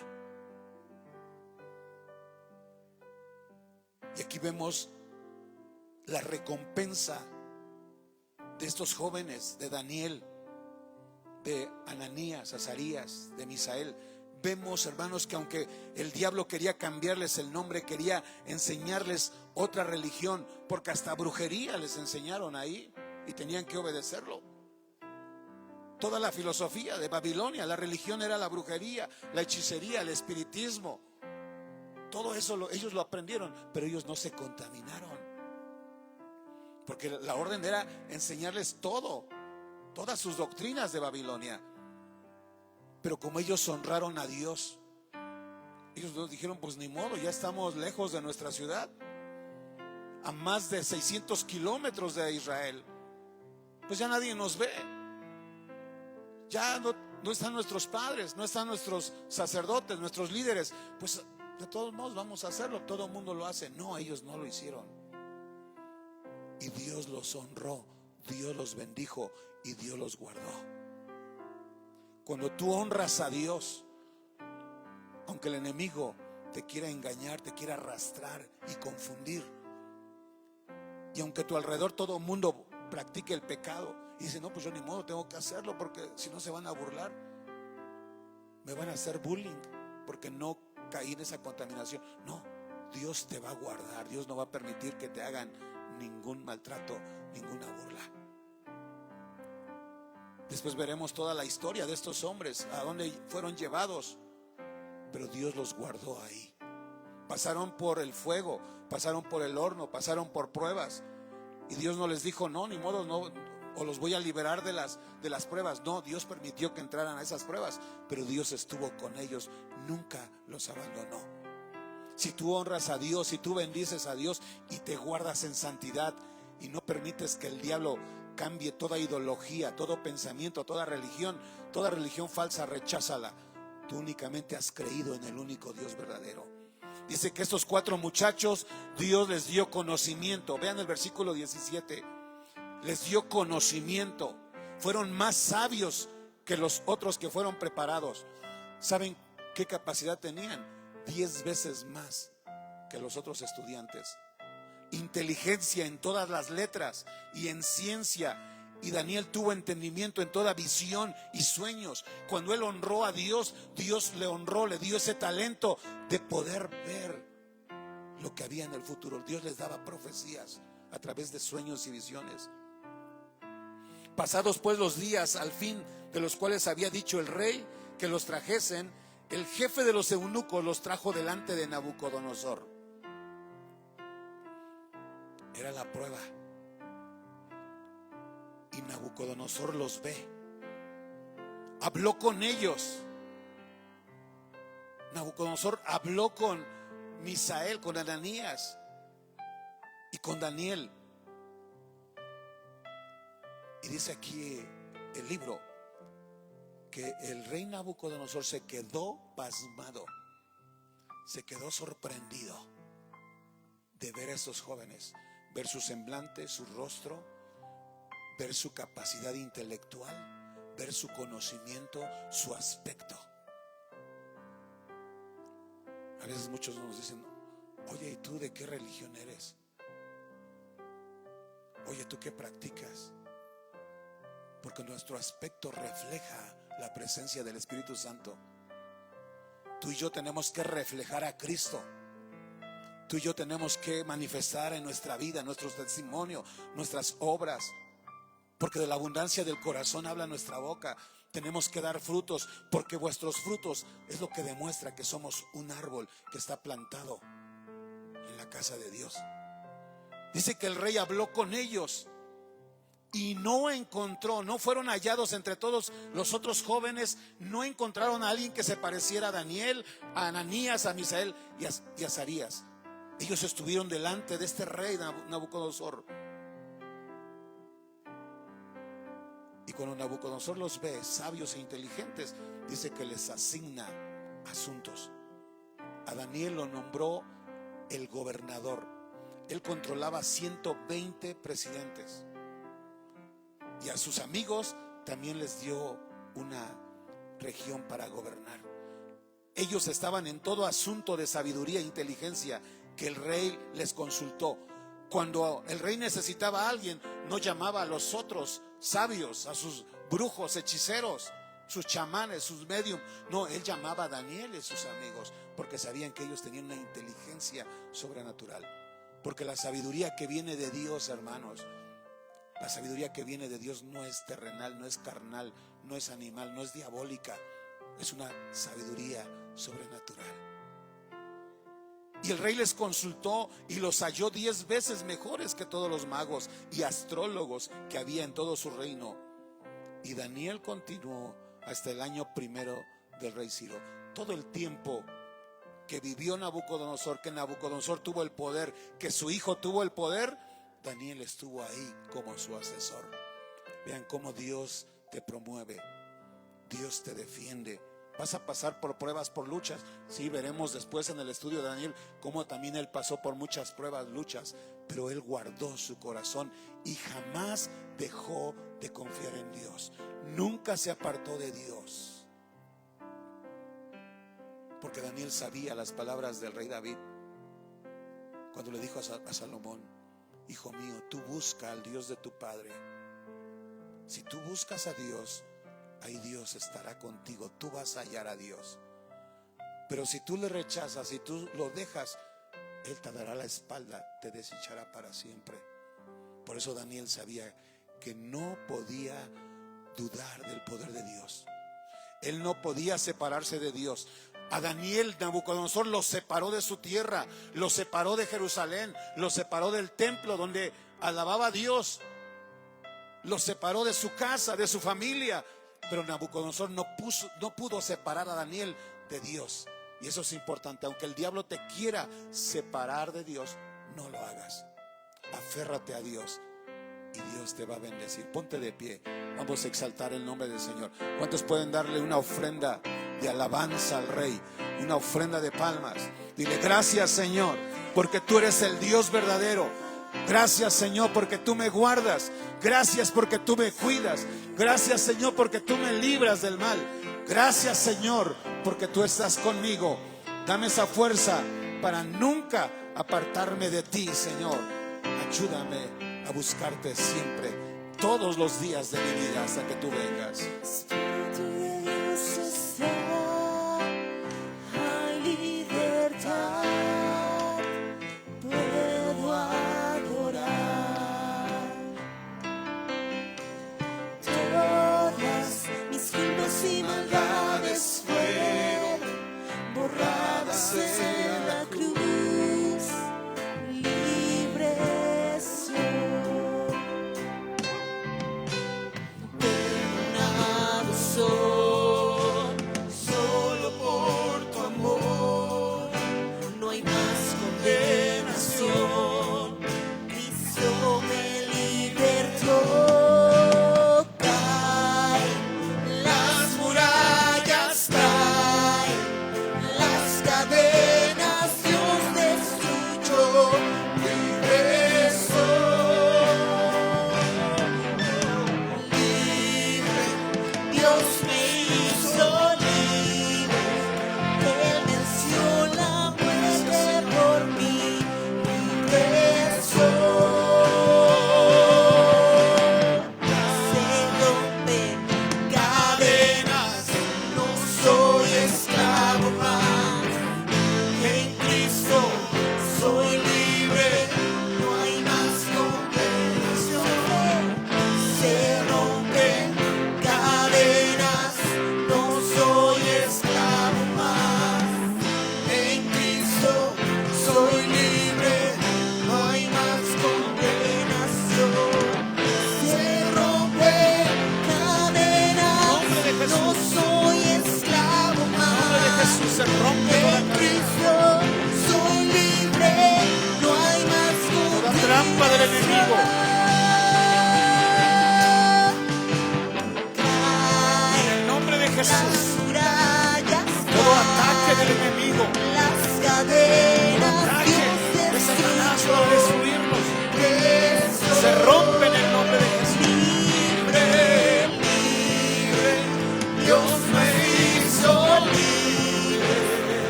Y aquí vemos la recompensa de estos jóvenes, de Daniel, de Ananías, Azarías, de Misael. Vemos, hermanos, que aunque el diablo quería cambiarles el nombre, quería enseñarles otra religión, porque hasta brujería les enseñaron ahí y tenían que obedecerlo. Toda la filosofía de Babilonia, la religión era la brujería, la hechicería, el espiritismo. Todo eso ellos lo aprendieron, pero ellos no se contaminaron, porque la orden era enseñarles todas sus doctrinas de Babilonia. Pero como ellos honraron a Dios, ellos nos dijeron, pues ni modo, ya estamos lejos de nuestra ciudad, a más de 600 kilómetros de Israel, pues ya nadie nos ve. Ya no están nuestros padres, no están nuestros sacerdotes, nuestros líderes. Pues de todos modos vamos a hacerlo, todo el mundo lo hace. No, ellos no lo hicieron. Y Dios los honró, Dios los bendijo y Dios los guardó. Cuando tú honras a Dios, aunque el enemigo te quiera engañar, te quiera arrastrar y confundir, y aunque a tu alrededor todo el mundo practique el pecado y dice, no, pues yo ni modo, tengo que hacerlo, porque si no se van a burlar, me van a hacer bullying porque no caí en esa contaminación. No, Dios te va a guardar, Dios no va a permitir que te hagan ningún maltrato, ninguna burla. Después veremos toda la historia de estos hombres, a dónde fueron llevados, pero Dios los guardó ahí. Pasaron por el fuego, pasaron por el horno, pasaron por pruebas, y Dios no les dijo, no, ni modo, no, o los voy a liberar de las pruebas. No, Dios permitió que entraran a esas pruebas, pero Dios estuvo con ellos, nunca los abandonó. Si tú honras a Dios, si tú bendices a Dios y te guardas en santidad y no permites que el diablo cambie toda ideología, todo pensamiento, toda religión falsa, recházala. Tú únicamente has creído en el único Dios verdadero. Dice que estos 4 muchachos, Dios les dio conocimiento. Vean el versículo 17. Les dio conocimiento. Fueron más sabios que los otros que fueron preparados. ¿Saben qué capacidad tenían? 10 veces más que los otros estudiantes. Inteligencia en todas las letras y en ciencia. Y Daniel tuvo entendimiento en toda visión y sueños. Cuando él honró a Dios, Dios le honró, le dio ese talento de poder ver lo que había en el futuro. Dios les daba profecías a través de sueños y visiones. Pasados pues los días, al fin de los cuales había dicho el rey que los trajesen, el jefe de los eunucos los trajo delante de Nabucodonosor. Era la prueba. Y Nabucodonosor los ve. Habló con ellos. Nabucodonosor habló con Misael, con Ananías y con Daniel. Y dice aquí el libro que el rey Nabucodonosor se quedó pasmado, se quedó sorprendido de ver a estos jóvenes, ver su semblante, su rostro, ver su capacidad intelectual, ver su conocimiento, su aspecto. A veces muchos nos dicen: oye, ¿y tú de qué religión eres? Oye, ¿tú qué practicas? Porque nuestro aspecto refleja la presencia del Espíritu Santo. Tú y yo tenemos que reflejar a Cristo. Tú y yo tenemos que manifestar en nuestra vida, nuestro testimonio, nuestras obras, porque de la abundancia del corazón habla nuestra boca. Tenemos que dar frutos, porque vuestros frutos es lo que demuestra que somos un árbol que está plantado en la casa de Dios. Dice que el rey habló con ellos y no encontró, no fueron hallados entre todos los otros jóvenes, no encontraron a alguien que se pareciera a Daniel, a Ananías, a Misael y a Azarías. Ellos estuvieron delante de este rey Nabucodonosor. Y cuando Nabucodonosor los ve sabios e inteligentes, dice que les asigna asuntos. A Daniel lo nombró el gobernador. Él controlaba 120 presidentes. Y a sus amigos también les dio una región para gobernar. Ellos estaban en todo asunto de sabiduría e inteligencia que el rey les consultó. Cuando el rey necesitaba a alguien, no llamaba a los otros sabios, a sus brujos, hechiceros, sus chamanes, sus medium. No, él llamaba a Daniel y sus amigos, porque sabían que ellos tenían una inteligencia sobrenatural. Porque la sabiduría que viene de Dios, hermanos, la sabiduría que viene de Dios no es terrenal, no es carnal, no es animal, no es diabólica. Es una sabiduría sobrenatural. Y el rey les consultó y los halló 10 veces mejores que todos los magos y astrólogos que había en todo su reino. Y Daniel continuó hasta el año primero del rey Ciro. Todo el tiempo que vivió Nabucodonosor, que Nabucodonosor tuvo el poder, que su hijo tuvo el poder, Daniel estuvo ahí como su asesor. Vean cómo Dios te promueve, Dios te defiende. Vas a pasar por pruebas, por luchas. Sí, veremos después en el estudio de Daniel cómo también él pasó por muchas pruebas, luchas, pero él guardó su corazón y jamás dejó de confiar en Dios. Nunca se apartó de Dios, porque Daniel sabía las palabras del rey David cuando le dijo a Salomón: hijo mío, tú busca al Dios de tu padre. Si tú buscas a Dios, ahí Dios estará contigo, tú vas a hallar a Dios. Pero si tú le rechazas, si tú lo dejas, Él te dará la espalda, te desechará para siempre. Por eso Daniel sabía que no podía dudar del poder de Dios. Él no podía separarse de Dios. A Daniel, Nabucodonosor lo separó de su tierra, lo separó de Jerusalén, lo separó del templo donde alababa a Dios, lo separó de su casa, de su familia. Pero Nabucodonosor no pudo separar a Daniel de Dios. Y eso es importante. Aunque el diablo te quiera separar de Dios, no lo hagas. Aférrate a Dios y Dios te va a bendecir. Ponte de pie. Vamos a exaltar el nombre del Señor. ¿Cuántos pueden darle una ofrenda de alabanza al Rey? Una ofrenda de palmas. Dile: gracias, Señor, porque tú eres el Dios verdadero. Gracias, Señor, porque tú me guardas. Gracias porque tú me cuidas. Gracias, Señor, porque tú me libras del mal. Gracias, Señor, porque tú estás conmigo. Dame esa fuerza para nunca apartarme de ti, Señor. Ayúdame a buscarte siempre, todos los días de mi vida, hasta que tú vengas. Espíritu de Dios está, hay libertad. Puedo adorar. Todas mis culpas y maldades fueron borradas en la cruz. Libre soy, perdonado soy, solo por tu amor. No hay más condenación, Cristo me libertó. Caen las murallas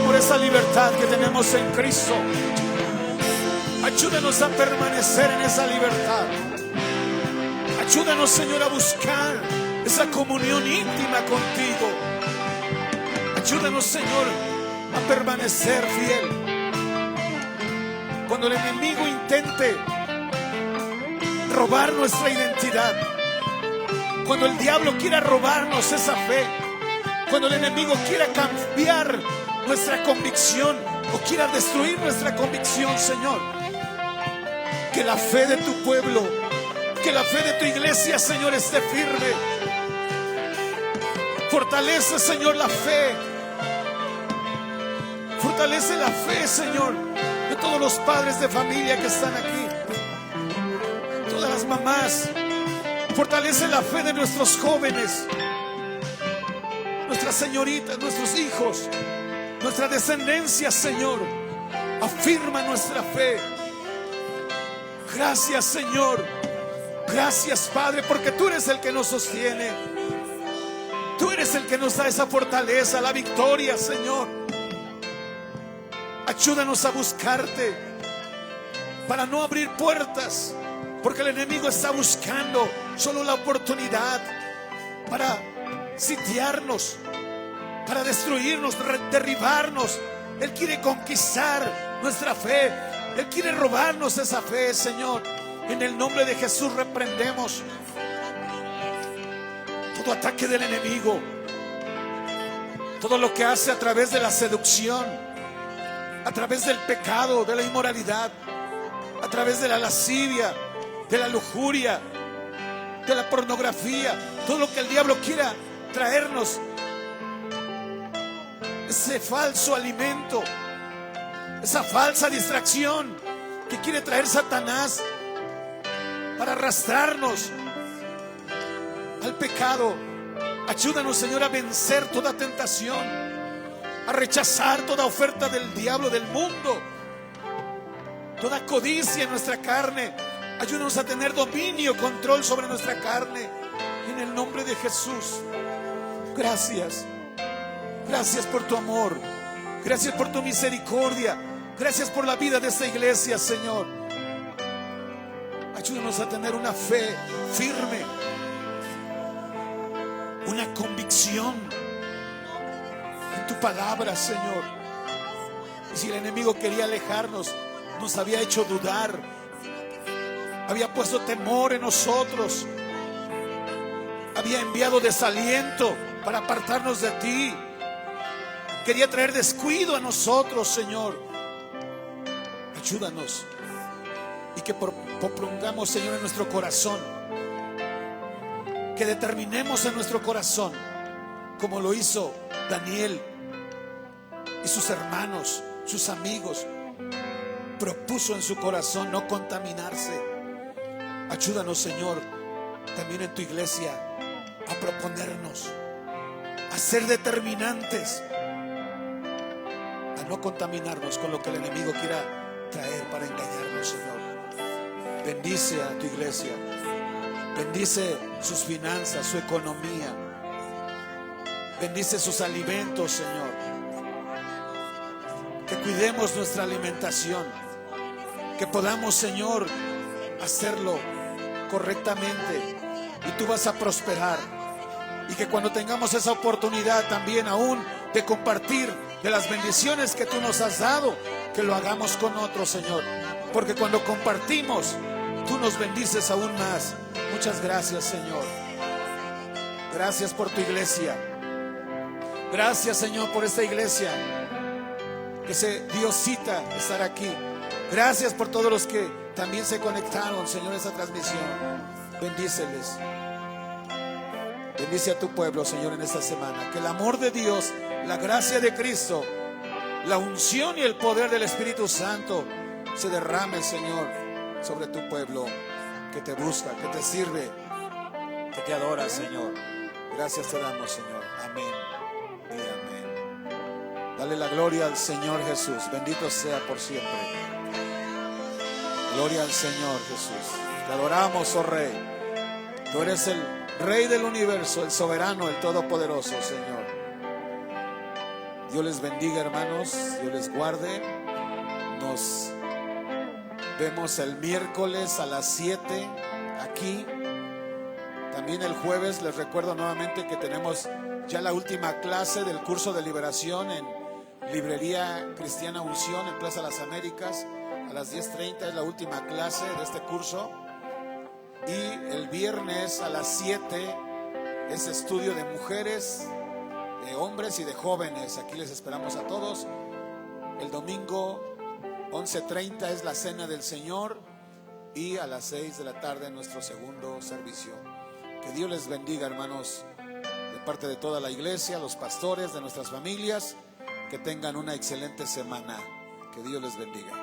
por esa libertad que tenemos en Cristo. Ayúdanos a permanecer en esa libertad. Ayúdanos, Señor, a buscar esa comunión íntima contigo. Ayúdanos, Señor, a permanecer fiel. Cuando el enemigo intente robar nuestra identidad, cuando el diablo quiera robarnos esa fe, cuando el enemigo quiera cambiar nuestra convicción o quiera destruir nuestra convicción, Señor, que la fe de tu pueblo, que la fe de tu iglesia, Señor, esté firme. Fortalece, Señor, la fe. Fortalece la fe, Señor, de todos los padres de familia que están aquí, todas las mamás. Fortalece la fe de nuestros jóvenes, nuestras señoritas, nuestros hijos, nuestra descendencia, Señor. Afirma nuestra fe. Gracias, Señor. Gracias, Padre, porque tú eres el que nos sostiene. Tú eres el que nos da esa fortaleza, la victoria, Señor. Ayúdanos a buscarte para no abrir puertas, porque el enemigo está buscando solo la oportunidad para sitiarnos, para destruirnos, derribarnos. Él quiere conquistar nuestra fe. Él quiere robarnos esa fe, Señor. En el nombre de Jesús reprendemos todo ataque del enemigo, todo lo que hace a través de la seducción, a través del pecado, de la inmoralidad, a través de la lascivia, de la lujuria, de la pornografía, todo lo que el diablo quiera traernos, ese falso alimento, esa falsa distracción que quiere traer Satanás para arrastrarnos al pecado. Ayúdanos, Señor, a vencer toda tentación, a rechazar toda oferta del diablo, del mundo, toda codicia en nuestra carne. Ayúdanos a tener dominio, control sobre nuestra carne. En el nombre de Jesús. Gracias. Gracias por tu amor. Gracias por tu misericordia. Gracias por la vida de esta iglesia, Señor. Ayúdanos a tener una fe firme, una convicción en tu palabra, Señor. Y si el enemigo quería alejarnos, nos había hecho dudar, había puesto temor en nosotros, había enviado desaliento para apartarnos de ti, quería traer descuido a nosotros, Señor. Ayúdanos y que propongamos, Señor, en nuestro corazón, que determinemos en nuestro corazón, como lo hizo Daniel y sus hermanos, sus amigos, propuso en su corazón no contaminarse. Ayúdanos, Señor, también en tu iglesia a proponernos, a ser determinantes, a no contaminarnos con lo que el enemigo quiera traer para engañarnos, Señor. Bendice a tu iglesia, bendice sus finanzas, su economía, bendice sus alimentos, Señor. Que cuidemos nuestra alimentación, que podamos, Señor, hacerlo correctamente, y tú vas a prosperar. Y que cuando tengamos esa oportunidad también aún de compartir de las bendiciones que tú nos has dado, que lo hagamos con otros, Señor, porque cuando compartimos, tú nos bendices aún más. Muchas gracias, Señor. Gracias por tu iglesia. Gracias, Señor, por esta iglesia que se dio cita a estar aquí. Gracias por todos los que también se conectaron, Señor, a esta transmisión. Bendíceles. Bendice a tu pueblo, Señor, en esta semana. Que el amor de Dios, la gracia de Cristo, la unción y el poder del Espíritu Santo se derrame, Señor, sobre tu pueblo que te busca, que te sirve, que te adora, Señor. Gracias te damos, Señor. Amén y amén. Dale la gloria al Señor Jesús. Bendito sea por siempre. Gloria al Señor Jesús. Te adoramos, oh Rey. Tú eres el Rey del universo, el soberano, el todopoderoso, Señor. Dios les bendiga, hermanos, Dios les guarde. Nos vemos el miércoles a las 7 aquí. También el jueves les recuerdo nuevamente que tenemos ya la última clase del curso de liberación en Librería Cristiana Unción en Plaza Las Américas. A las 10:30 es la última clase de este curso. Y el viernes a las 7 es estudio de mujeres, de hombres y de jóvenes. Aquí les esperamos a todos. El domingo 11:30 es la cena del Señor y a las 6 de la tarde nuestro segundo servicio. Que Dios les bendiga, hermanos, de parte de toda la iglesia, los pastores, de nuestras familias. Que tengan una excelente semana. Que Dios les bendiga.